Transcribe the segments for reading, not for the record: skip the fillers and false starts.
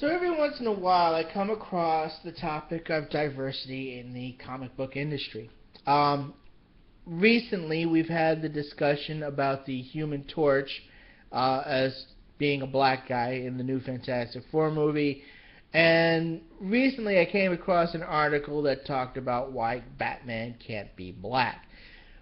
So every once in a while, I come across the topic of diversity in the comic book industry. Um, Recently, we've had the discussion about the Human Torch as being a black guy in the new Fantastic Four movie. And recently, I came across an article that talked about why Batman can't be black,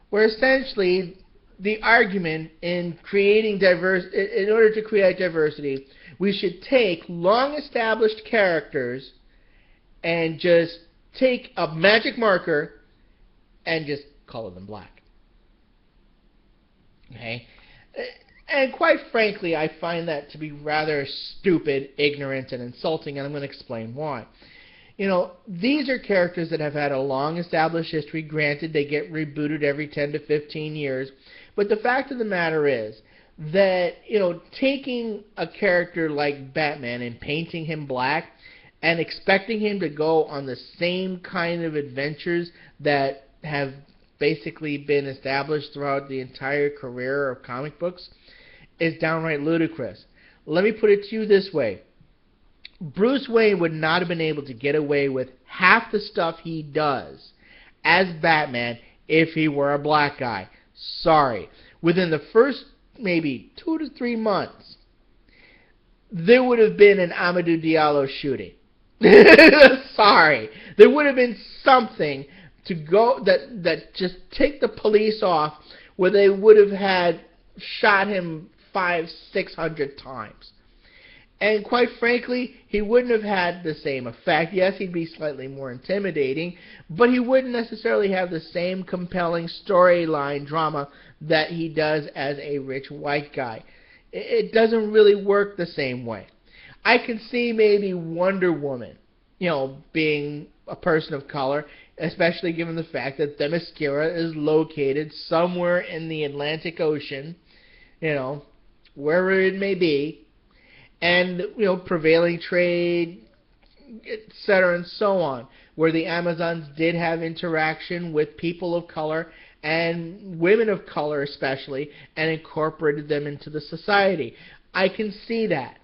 where essentially the argument in in order to create diversity, we should take long established characters and just take a magic marker and just color them black. Okay? And quite frankly, I find that to be rather stupid, ignorant, and insulting, and I'm going to explain why. These are characters that have had a long established history. Granted, they get rebooted every 10 to 15 years. But the fact of the matter is that, taking a character like Batman and painting him black and expecting him to go on the same kind of adventures that have basically been established throughout the entire career of comic books is downright ludicrous. Let me put it to you this way. Bruce Wayne would not have been able to get away with half the stuff he does as Batman if he were a black guy. Sorry. Within the first maybe 2 to 3 months, there would have been an Amadou Diallo shooting. Sorry. There would have been something to go that just take the police off where they would have had shot him 500-600 times. And quite frankly, he wouldn't have had the same effect. Yes, he'd be slightly more intimidating, but he wouldn't necessarily have the same compelling storyline drama that he does as a rich white guy. It doesn't really work the same way. I can see maybe Wonder Woman, being a person of color, especially given the fact that Themyscira is located somewhere in the Atlantic Ocean, wherever it may be, and, prevailing trade, etc., and so on, where the Amazons did have interaction with people of color and women of color especially, and incorporated them into the society. I can see that.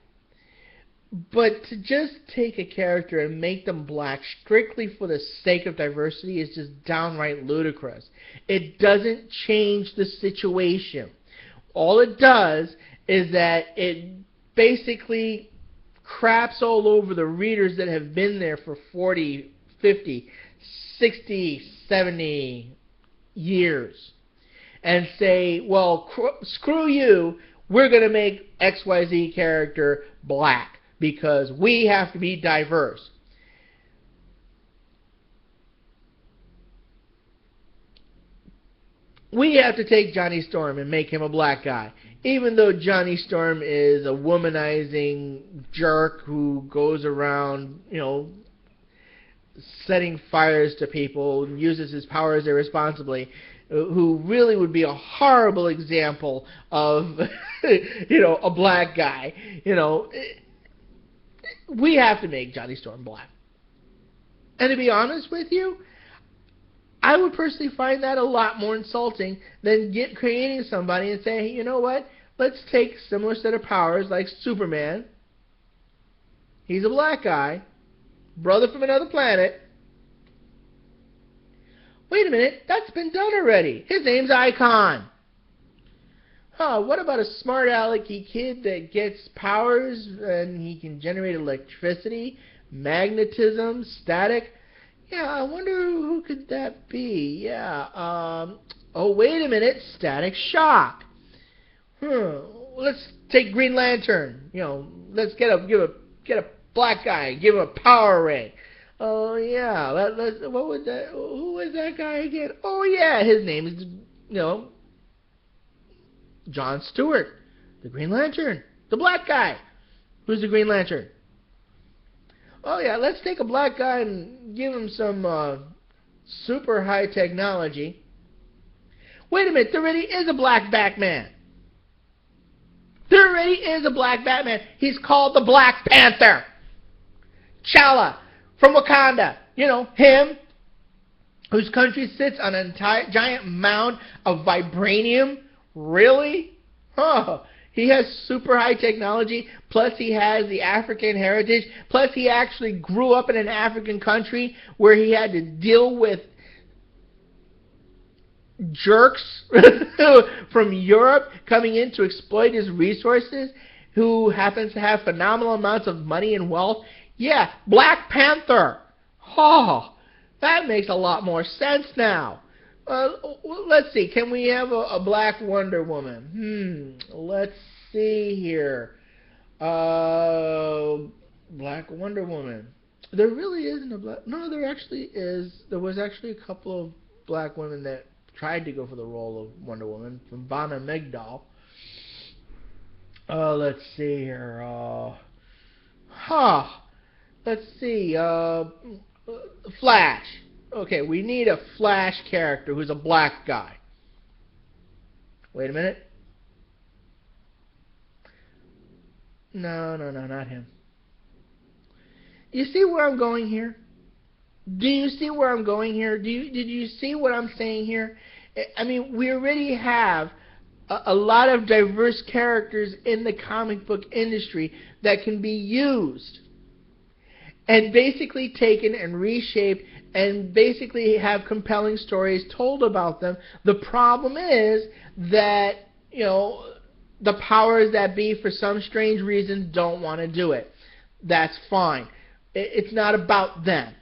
But to just take a character and make them black strictly for the sake of diversity is just downright ludicrous. It doesn't change the situation. All it does is that it basically craps all over the readers that have been there for 40, 50, 60, 70 years and say, well, screw you, we're going to make XYZ character black because we have to be diverse. We have to take Johnny Storm and make him a black guy. Even though Johnny Storm is a womanizing jerk who goes around, setting fires to people and uses his powers irresponsibly, who really would be a horrible example of, a black guy. We have to make Johnny Storm black. And to be honest with you, I would personally find that a lot more insulting than creating somebody and saying, hey, you know what? Let's take a similar set of powers like Superman. He's a black guy, brother from another planet. Wait a minute, that's been done already. His name's Icon. What about a smart alecky kid that gets powers and he can generate electricity, magnetism, static? Yeah, I wonder who could that be? Yeah, oh, wait a minute, Static Shock. Let's take Green Lantern. Let's get a black guy, give him a power ring. Oh yeah, who was that guy again? Oh yeah, his name is John Stewart, the Green Lantern, the black guy. Who's the Green Lantern? Oh yeah, let's take a black guy and give him some super high technology. Wait a minute, there already is a black Batman. There already is a black Batman. He's called the Black Panther. T'Challa from Wakanda. Him, whose country sits on a giant mound of vibranium. Really? He has super high technology, plus he has the African heritage, plus he actually grew up in an African country where he had to deal with jerks from Europe coming in to exploit his resources, who happens to have phenomenal amounts of money and wealth. Yeah, Black Panther. Oh, that makes a lot more sense now. Let's see. Can we have a Black Wonder Woman? Let's see here. Black Wonder Woman. There really isn't a black. No, there actually is. There was actually a couple of black women that tried to go for the role of Wonder Woman, from Vanna Migdal. Let's see here. Let's see. Flash. Okay, we need a Flash character who's a black guy. Wait a minute. No, not him. You see where I'm going here? Do you see where I'm going here? Did you see what I'm saying here? I mean, we already have a lot of diverse characters in the comic book industry that can be used and basically taken and reshaped and basically have compelling stories told about them. The problem is that, the powers that be, for some strange reason, don't want to do it. That's fine. It's not about them.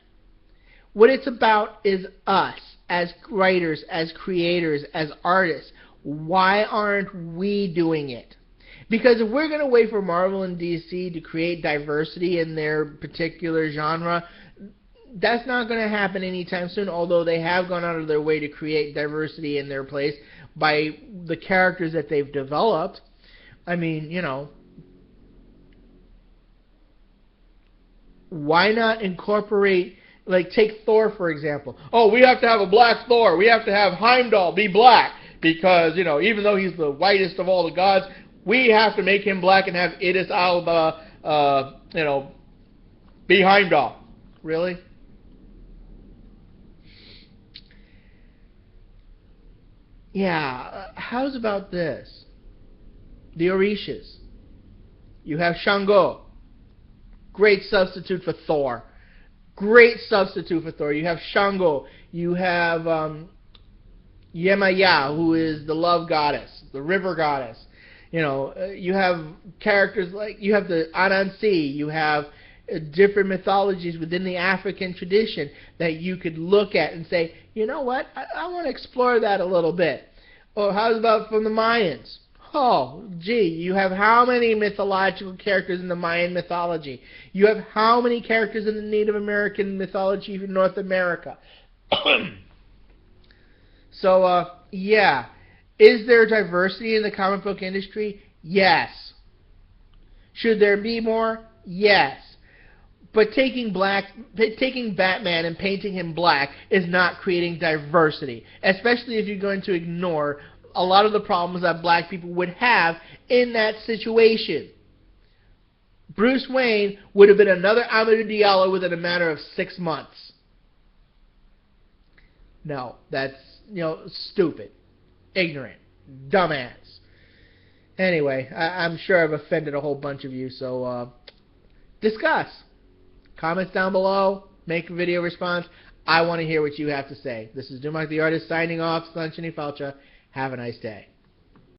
What it's about is us, as writers, as creators, as artists. Why aren't we doing it? Because if we're going to wait for Marvel and DC to create diversity in their particular genre, that's not going to happen anytime soon, although they have gone out of their way to create diversity in their place by the characters that they've developed. I mean, why not incorporate, like, take Thor, for example. Oh, we have to have a black Thor. We have to have Heimdall be black because, even though he's the whitest of all the gods, we have to make him black and have Idris Elba, be Heimdall. Really? Yeah, how's about this? The Orishas. You have Shango. Great substitute for Thor. Great substitute for Thor. You have Shango. You have Yemaya, who is the love goddess, the river goddess. You have characters like, you have the Anansi. You have different mythologies within the African tradition that you could look at and say, you know what, I want to explore that a little bit. Or how's about from the Mayans? Oh, gee, you have how many mythological characters in the Mayan mythology? You have how many characters in the Native American mythology in North America? So, yeah. Is there diversity in the comic book industry? Yes. Should there be more? Yes. But taking Batman and painting him black is not creating diversity, especially if you're going to ignore a lot of the problems that black people would have in that situation. Bruce Wayne would have been another Amadou Diallo within a matter of 6 months. No, that's, stupid, ignorant, dumbass. Anyway, I'm sure I've offended a whole bunch of you, so discuss. Comments down below, make a video response. I want to hear what you have to say. This is Dumac the Artist signing off. Sunshiny Falcha. Have a nice day.